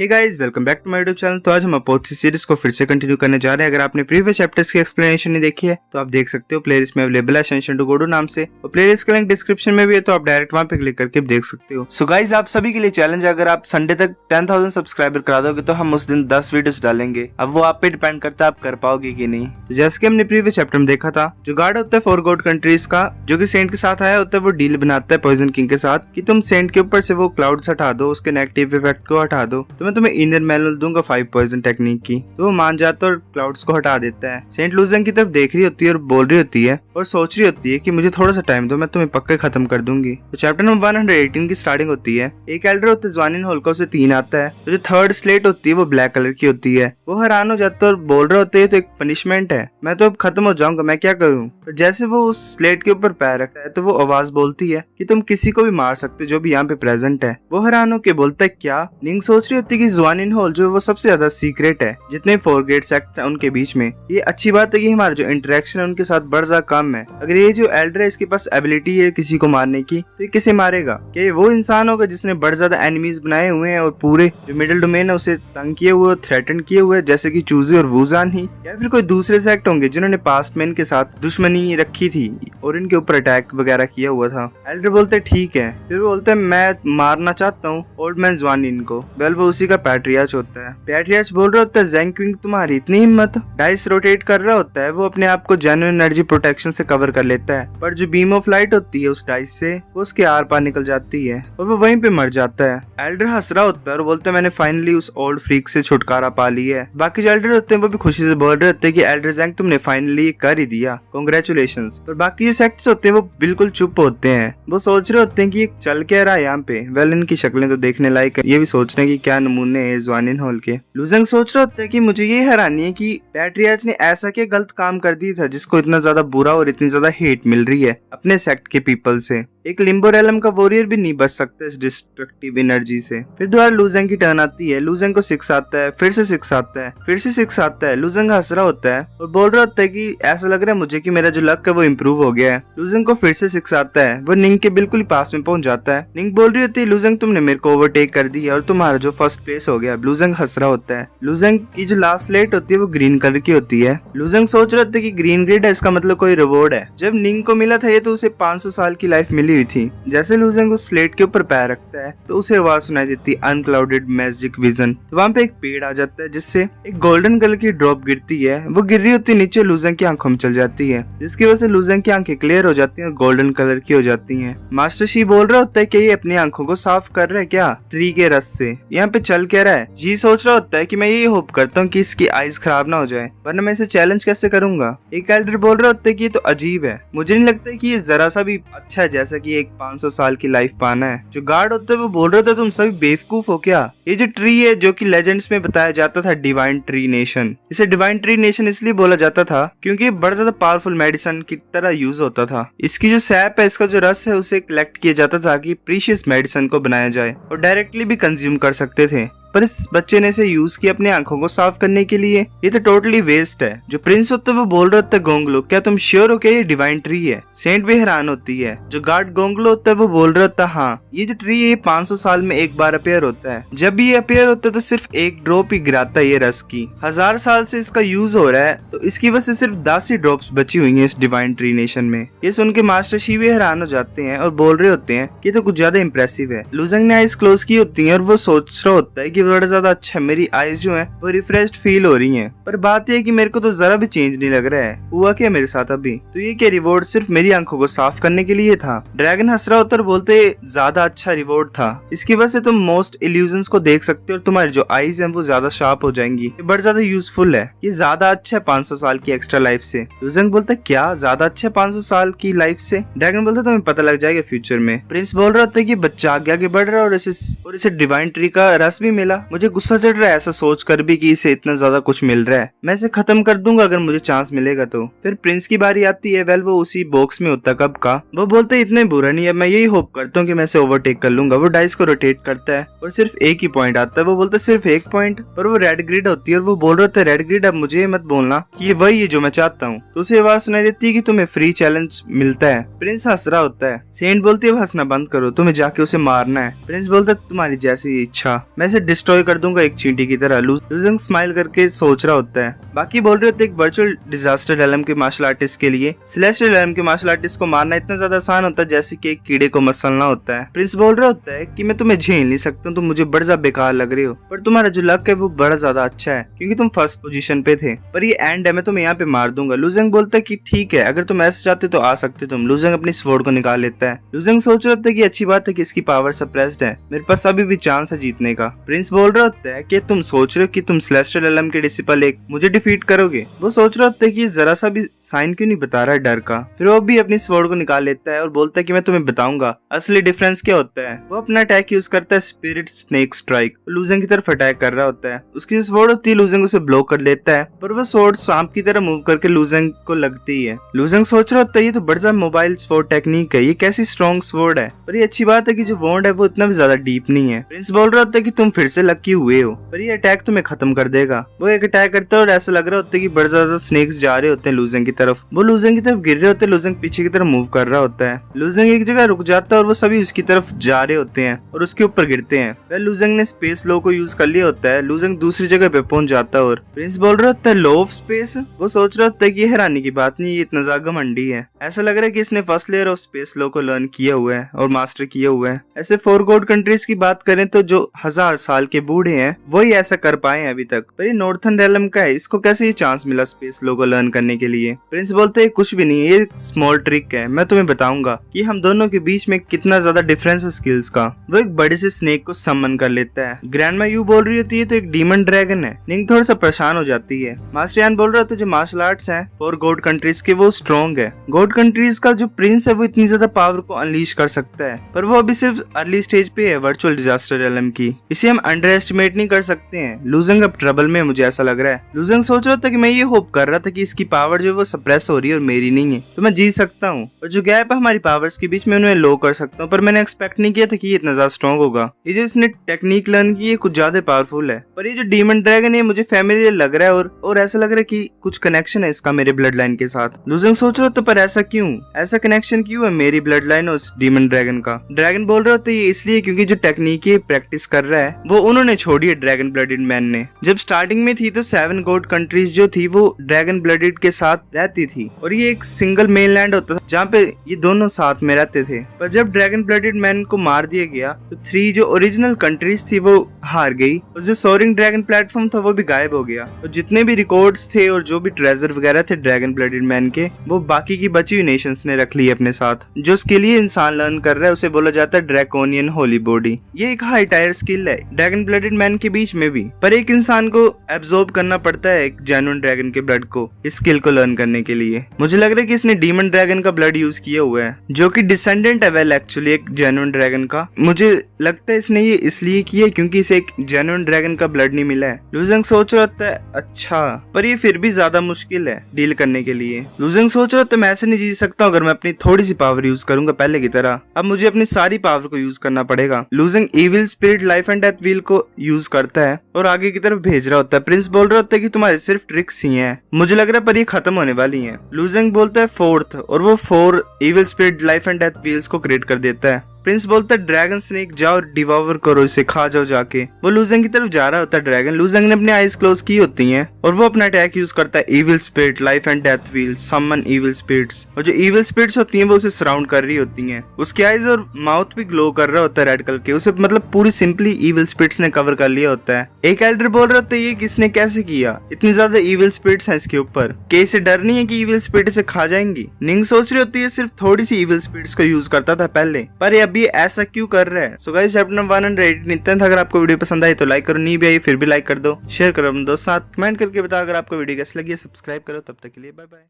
Hey guys, welcome back to my YouTube channel. तो आज हम अपोथी सीरीज को फिर से कंटिन्यू करने जा रहे हैं। अगर आपने प्रीवियस चैप्टर्स की एक्सप्लेनेशन नहीं देखी है तो आप देख सकते हो, प्लेलिस्ट में अवेलेबल है असेंशन टू गोडू नाम से, और प्लेलिस्ट का लिंक डिस्क्रिप्शन में भी है, तो आप डायरेक्ट वहां पे क्लिक करके देख सकते हो। सो गाइस, आप सभी के लिए चैलेंज, अगर आप संडे तक 10,000 सब्सक्राइबर करा दोगे तो हम उस दिन 10 वीडियोस डालेंगे। अब वो आप पे डिपेंड करता है आप कर पाओगे कि नहीं। तो जैसे कि हमने प्रीवियस चैप्टर में देखा था, जो गार्ड होता है 4 गॉड कंट्रीज का, जो कि सेंट के साथ आया होता है, वो डील बनाता है पॉइजन किंग के साथ कि तुम सेंट के ऊपर से वो क्लाउड्स हटा दो, उसके नेगेटिव इफेक्ट को हटा दो, तो मैं तुम्हें इनर मैनुअल दूंगा 5 पॉइजन टेक्निक की। तो वो मान जाता है और क्लाउड्स को हटा देता है। सेंट लूजन की तरफ देख रही होती है और बोल रही होती है और सोच रही होती है कि मुझे थोड़ा सा टाइम दो, मैं तुम्हें पक्का खत्म कर दूंगी। तो चैप्टर नंबर 118 की स्टार्टिंग होती है। एक एल्डर होता है ज्वानिन होल्का, उसे 3 आता है। तो जो थर्ड स्लेट होती है वो ब्लैक कलर की होती है। वो हैरान हो जाता है और बोल रहे होते है तो एक पनिशमेंट है, मैं तो अब खत्म हो जाऊंगा, मैं क्या करूं। तो जैसे वो उस स्लेट के ऊपर पैर रखता है तो वो आवाज बोलती है कि तुम किसी को भी मार सकते जो भी यहाँ पे प्रेजेंट है। वो हैरान होकर बोलता है क्या। निंग सोच रही होती है कि ज्वानिन होल जो वो सबसे ज्यादा सीक्रेट है जितने 4 गेट सेक्ट है उनके बीच में। ये अच्छी बात है कि हमारा जो इंटरेक्शन है उनके साथ बढ़ जा कम है। अगर ये जो एल्डर है इसके पास एबिलिटी है किसी को मारने की, तो ये किसे मारेगा। क्या ये वो इंसान होगा जिसने बढ़ ज्यादा एनिमीज बनाए हुए हैं और पूरे जो मिडिल डोमेन है उसे तंग किए हुए, थ्रेटन किए हुए, जैसे कि चूजी और वूजान ही, या फिर कोई दूसरे सेक्ट होंगे जिन्होंने पास्ट में इनके साथ दुश्मनी रखी थी और इनके ऊपर अटैक वगैरह किया हुआ था। एल्डर बोलते ठीक है, फिर वो बोलते हैं मैं मारना चाहता हूँ ओल्ड मैन ज्वानिन को। वेल, वो उसी का पैट्रियार्च होता है। पैट्रियार्च बोल रहा होता है ज़ेंग क्विंग तुम्हारी इतनी हिम्मत। डाइस रोटेट कर रहा होता है, वो अपने आप को जेन्युइन एनर्जी प्रोटेक्शन से कवर कर लेता है, पर जो बीम ऑफ लाइट होती है उस डाइस से वो उसके आर पार निकल जाती है और वो वहीं पे मर जाता है। एल्डर हंस रहा होता है और बोलता है मैंने फाइनली उस ओल्ड फ्रीक से छुटकारा पा लिया है। बाकी जो एल्डर होते हैं वो भी खुशी से बोल रहे होते हैं कि एल्डर ज़ेंग तुमने फाइनली कर ही दिया, कांग्रेचुलेशंस। पर बाकी जो सेक्ट्स होते हैं वो बिल्कुल चुप होते हैं। वो सोच रहे होते हैं कि चल क्या रहा है यहाँ पे। वेल, इनकी शक्लें तो देखने लायक है, ये भी सोच रहे हैं कि क्या नमूने है ज्वानिन होल के। लूजंग सोच रहा होता है कि मुझे ये हैरानी है कि पैट्रियार्च ने ऐसा क्या गलत काम कर दिया था जिसको इतना ज्यादा बुरा और इतनी ज्यादा हेट मिल रही है अपने सेक्ट के पीपल से। एक लिम्बो रेलम का वॉरियर भी नहीं बच सकता इस डिस्ट्रक्टिव एनर्जी से। फिर दोबारा लूजंग की टर्न आती है। लूजंग को 6 आता है, फिर से 6 आता है, फिर से 6 आता है। लूजंग हंस रहा होता है और बोल रहा होता है कि ऐसा लग रहा है मुझे कि मेरा जो लक है वो इम्प्रूव हो गया है। लूजंग को फिर से 6 आता है, वो निंग के बिल्कुल पास में पहुंच जाता है। निंग बोल रही होती है लूजंग तुमने मेरे को ओवरटेक कर दिया और तुम्हारा जो फर्स्ट प्लेस हो गया। लूजंग हंस रहा होता है। लूजंग की जो लास्ट लेट होती है वो ग्रीन कलर की होती है। लूजंग सोच रहा होता है कि ग्रीन ग्रेड है, इसका मतलब कोई रिवॉर्ड है। जब निंग को मिला था ये तो उसे 500 साल की लाइफ मिली हुई थी। जैसे लूजंग उस स्लेट के ऊपर पैर रखता है तो उसे आवाज सुनाई देती है अनक्लाउडेड मैजिक विजन। तो वहाँ पे एक पेड़ आ जाता है जिससे एक गोल्डन कलर की ड्रॉप गिरती है। वो गिर रही होती है नीचे, लूजंग की आंखों में चल जाती है, जिसकी वजह से लूजंग की आंखें क्लियर हो जाती हैं और गोल्डन कलर की हो जाती हैं। मास्टर शी बोल रहा होता है कि ये अपनी आंखों को साफ कर रहा है क्या ट्री के रस से, यहाँ पे चल क्या रहा है। जी सोच रहा होता है कि मैं ये होप करता हूँ कि इसकी आईज खराब ना हो जाए, वरना मैं इसे चैलेंज कैसे करूंगा। एक एल्डर बोल रहा होता है कि ये तो अजीब है, मुझे नहीं लगता कि ये जरा सा भी अच्छा है जैसा कि एक 500 साल की लाइफ पाना है। जो गार्ड होते हैं वो बोल रहे थे तुम सभी बेवकूफ हो क्या। ये जो ट्री है जो कि लेजेंड्स में बताया जाता था डिवाइन ट्री नेशन, इसे डिवाइन ट्री नेशन इसलिए बोला जाता था क्योंकि ये बड़ा ज्यादा पावरफुल मेडिसिन की तरह यूज होता था। इसकी जो सैप है, इसका जो रस है, उसे कलेक्ट किया जाता था कि प्रीशियस मेडिसिन को बनाया जाए और डायरेक्टली भी कंज्यूम कर सकते थे। पर इस बच्चे ने इसे यूज किया अपनी आंखों को साफ करने के लिए। ये तो टोटली वेस्ट है। जो प्रिंस होता है वो बोल रहा होता है गोंगलो क्या तुम श्योर हो क्या ये डिवाइन ट्री है। सेंट भी हैरान होती है। जो गार्ड गोंगलो होता है वो बोल रहा होता है हाँ ये जो ट्री है 500 साल में एक बार अपेयर होता है। जब भी ये अपेयर होता है तो सिर्फ एक ड्रॉप ही गिराता है ये रस की। 1000 साल से इसका यूज हो रहा है तो इसकी वजह से सिर्फ 10 ही ड्रॉप्स बची हुई है इस डिवाइन ट्री नेशन में। ये सुन के मास्टर शी भी हैरान हो जाते हैं और बोल रहे होते हैं कि तो कुछ ज्यादा इंप्रेसिव है। लूजंग ने आईज क्लोज की होती है और वो सोच रहा होता है कि बड़ा ज्यादा अच्छा, मेरी आईज जो है वो रिफ्रेश्ड फील हो रही हैं। पर बात यह है कि मेरे को तो जरा भी चेंज नहीं लग रहा है। हुआ क्या मेरे साथ अभी। तो ये क्या रिवॉर्ड सिर्फ मेरी आंखों को साफ करने के लिए था। ड्रैगन हंस रहा होता है और बोलते ज्यादा अच्छा रिवॉर्ड था, इसकी वजह से तुम मोस्ट इल्यूजन्स को देख सकते हो और तुम्हारी जो आईज है वो ज्यादा शार्प हो जाएंगी। ये बड़ा ज्यादा यूजफुल है, ये ज्यादा अच्छा है 500 साल की एक्स्ट्रा लाइफ से। लूजंग बोलता है क्या ज्यादा अच्छा है 500 साल की लाइफ से। ड्रैगन बोलता है तुम्हें पता लग जाएगा फ्यूचर में। प्रिंस बोल रहा होता है कि बच्चा आगे बढ़ रहा है और इसे डिवाइन ट्री का रस भी मिला। मुझे गुस्सा चढ़ रहा है ऐसा सोच कर भी कि इसे इतना ज्यादा कुछ मिल रहा है। मैं इसे खत्म कर दूंगा अगर मुझे चांस मिलेगा तो। फिर प्रिंस की बारी आती है। वेल, वो उसी बॉक्स में होता कब का। वो बोलते है इतना बुरा नहीं है, मैं यही होप करता हूँ कि मैं इसे ओवरटेक कर लूंगा। वो डाइस को रोटेट करता है और सिर्फ एक ही पॉइंट आता है। वो बोलता है सिर्फ एक पॉइंट, पर वो रेड ग्रिड होती है और वो बोल रहा होता है रेड ग्रिड अब मुझे मत बोलना कि ये वही है जो मैं चाहता हूँ। तो उसे आवाज सुनाई देती है कि तुम्हें फ्री चैलेंज मिलता है। प्रिंस हंस रहा होता है। सेंट बोलती है हंसना बंद करो, तुम्हें जाके उसे मारना है। प्रिंस बोलता है तुम्हारी जैसी इच्छा, मैं इसे डिस्ट्रॉय कर दूंगा एक चींटी की तरह, लूजेंग स्माइल करके सोच रहा होता है। बाकी बोल रहे होते एक वर्चुअल डिजास्टर रेलम के मार्शल आर्टिस्ट के लिए सेलेस्टियल रेलम के मार्शल आर्टिस्ट को मारना इतना ज्यादा आसान होता है जैसे कि एक कीड़े को मसलना होता है। प्रिंस बोल रहा होता है कि मैं तुम्हें झेल नहीं सकता, तुम मुझे बड़ा ज्यादा बेकार लग रहे हो, पर तुम्हारा जो लक है वो बड़ा ज्यादा अच्छा है क्योंकि तुम फर्स्ट पोजीशन पे थे, पर ये एंड है, मैं तुम्हें यहाँ पे मार दूंगा। लूजेंग बोलता है कि ठीक है, अगर तुम ऐसे चाहते तो आ सकते तुम। लूजेंग अपनी स्वॉर्ड को निकाल लेता है। लूजेंग सोच रहा होता है कि अच्छी बात है कि इसकी पावर सप्रेस्ड है, मेरे पास अभी भी चांस है जीतने का। प्रिंस बोल रहा होता है कि तुम सोच रहे हो कि तुम सेलेस्टियल रेलम के डिसिपल एक मुझे डिफीट करोगे। वो सोच रहा होता है कि जरा सा भी साइन क्यों नहीं बता रहा है डर का। फिर वो भी अपनी स्वॉर्ड को निकाल लेता है और बोलता है कि मैं तुम्हें बताऊंगा असली डिफरेंस क्या होता है। वो अपना अटैक यूज करता है स्पिरिट स्नेक स्ट्राइक, लूजेंग की तरफ अटैक कर रहा होता है। उसकी स्वॉर्ड होती है, लूजेंग उसे ब्लॉक कर लेता है, पर वो स्वॉर्ड सांप की तरह मूव करके लूजेंग को लगती है। लूजेंग सोच रहा होता है ये तो बड़ा मोबाइल स्वॉर्ड टेक्निक है, ये कैसी स्ट्रॉन्ग स्वॉर्ड है, पर ये अच्छी बात है कि जो वॉन्ड है वो इतना भी ज्यादा डीप नहीं है। प्रिंस बोल रहा होता है कि तुम फिर से लकी हुए हो, पर ये अटैक तुम्हें खत्म कर देगा। वो एक अटैक करता है और ऐसा लग रहा होता है कि बड़े ज्यादा स्नेक्स जा रहे होते हैं लूजेंग की तरफ। वो लूजेंग की तरफ गिर रहे होते हैं, लूजेंग पीछे की तरफ मूव कर रहा होता है। लूजेंग एक जगह रुक जाता है और वो सभी उसकी तरफ जा रहे होते हैं और उसके ऊपर गिरते हैं। वह लूजेंग ने स्पेस लो को यूज कर लिया होता है। लूजेंग दूसरी जगह पे पहुंच जाता है और प्रिंस बोल रहा होता है लो ऑफ स्पेस। वो सोच रहा होता है कि ये हैरानी की बात नहीं, ये इतना ज्यादा घमंडी है। ऐसा लग रहा है कि इसने फर्स्ट लेयर ऑफ स्पेस लो को लर्न किया हुआ है और मास्टर किया हुआ है। ऐसे 4 गॉड कंट्रीज की बात करें तो जो 1000 साल के बूढ़े हैं वही ऐसा कर पाए हैं अभी तक, पर ये नॉर्थन रेलम का है, इसको कैसे ये चांस मिला स्पेस लो को लर्न करने के लिए। प्रिंस बोलते हैं कुछ भी नहीं, ये स्मॉल ट्रिक है, मैं तुम्हें बताऊंगा कि हम दोनों के बीच में कितना ज्यादा डिफरेंस है स्किल्स का। वो एक बड़े से स्नेक को समन कर लेता है। ग्रैंडमा यू बोल रही होती है तो एक डीमन ड्रैगन है। निंग थोड़ा सा परेशान हो जाती है। मास्टर यान बोल रहा था जो मार्शल आर्ट्स हैं 4 गॉड कंट्रीज के वो स्ट्रॉन्ग है। गॉड कंट्रीज का जो प्रिंस है वो इतनी ज्यादा पावर को अनलीश कर सकता है, पर वो अभी सिर्फ अर्ली स्टेज पे है वर्चुअल डिजास्टर रेलम की, इसे हम अंडर एस्टिमेट नहीं कर सकते हैं। लूजेंग अब ट्रबल में, मुझे ऐसा लग रहा है। लूजेंग सोच रहा था कि मैं ये होप कर रहा था कि इसकी पावर जो वो सप्रेस हो रही है और मेरी नहीं है, तो मैं जीत सकता हूँ, और जो गैप है हमारी पावर्स के बीच में उन्हें लो कर सकता हूँ, पर मैंने एक्सपेक्ट नहीं किया था कि ये इतना ज्यादा स्ट्रॉन्ग होगा। ये जो इसने टेक्निक लर्न की है कुछ ज्यादा पावरफुल है, पर ये जो डीमन ड्रैगन है मुझे फैमिलियर लग रहा है और ऐसा लग रहा है कि कुछ कनेक्शन है इसका मेरे ब्लड लाइन के साथ। लूजेंग सोच रहा था पर ऐसा क्यों, ऐसा कनेक्शन क्यों है मेरी ब्लड लाइन और डीमन ड्रैगन का। ड्रैगन बोल रहा होता है ये इसलिए क्योंकि जो टेक्निक प्रैक्टिस कर रहा है वो उन्होंने छोड़ी है ड्रैगन ब्लडेड मैन ने। जब स्टार्टिंग में थी तो 7 गॉड कंट्रीज जो थी वो ड्रैगन ब्लडेड के साथ रहती थी और ये एक सिंगल मेनलैंड होता था जहाँ पे ये दोनों साथ में रहते थे। पर जब ड्रैगन ब्लडेड मैन को मार दिया गया तो 3 जो ओरिजिनल कंट्रीज थी वो हार गई और जो सोरिंग ड्रैगन प्लेटफॉर्म था वो भी गायब हो गया और जितने भी रिकॉर्ड्स थे और जो भी ट्रेजर वगैरह थे ड्रैगन ब्लडेड मैन के वो बाकी की बची हुई नेशंस ने रख ली अपने साथ। जो स्किल ये इंसान लर्न कर रहा है उसे बोला जाता है ड्रैकोनियन होली बॉडी। ये एक हाई टायर स्किल है ड्रैगन ब्लडेड मैन के बीच में भी, पर एक इंसान को एब्जॉर्ब करना पड़ता है एक जेन्युइन ड्रैगन के ब्लड को इस स्किल को लर्न करने के लिए। मुझे लग रहा है कि इसने डीमन ड्रैगन का ब्लड यूज किया हुआ है जो कि डिसेंडेंट है वेल एक्चुअली एक जेन्युइन ड्रैगन का। मुझे लगता है इसने ये इसलिए किया क्योंकि इसे एक जेन्युइन ड्रैगन का ब्लड नहीं मिला है। लूजेंग सोच रहा था अच्छा, पर ये फिर भी ज्यादा मुश्किल है डील करने के लिए। लूजेंग सोच रहा था मैं ऐसे नहीं जीत सकता अगर मैं अपनी थोड़ी सी पावर यूज करूंगा पहले की तरह, अब मुझे अपनी सारी पावर को यूज करना पड़ेगा। लूजेंग evil spirit life and death wheel को यूज करता है और आगे की तरफ भेज रहा होता है। प्रिंस बोल रहा होता है कि तुम्हारे सिर्फ ट्रिक्स ही हैं, मुझे लग रहा है पर ये खत्म होने वाली हैं। लूजेंग बोलता है 4th और वो 4 evil spirit life and death wheels को क्रिएट कर देता है। प्रिंस बोलता है ड्रैगन स्नेक जाओ डिवॉर करो इसे, खा जाओ जाके। वो लूजेंग की तरफ जा रहा होता है ड्रैगन। लूजेंग ने अपनी आईज क्लोज की होती हैं और वो अपना अटैक यूज करता है evil spirit life and death wheel summon evil spirits, और जो इविल स्पिरिट्स होती हैं वो उसे सराउंड कर रही होती हैं। उसकी आईज और माउथ भी ग्लो कर रहा होता है रेड कलर के, उसे मतलब पूरी सिंपली इविल स्पिरिट्स ने कवर कर लिया होता है। एक एल्डर बोल रहा होता है ये किसने कैसे किया, इतनी ज्यादा इविल स्पिरिट्स हैं इसके ऊपर, कि इसे डर नहीं है कि इविल स्पिरिट इसे खा जाएंगी। निंग सोच रही होती है सिर्फ थोड़ी सी इविल स्पिरिट्स को यूज करता था पहले, पर अभी ऐसा क्यों कर रहा है। सो गाइस चैप्टर नंबर 180 इतना था। अगर आपको वीडियो पसंद आई तो लाइक करो, नहीं भी आई फिर भी लाइक कर दो, शेयर करो अपने दोस्त साथ, कमेंट करके बताओ अगर आपको वीडियो कैसी लगी है, सब्सक्राइब करो। तब तक के लिए बाय बाय।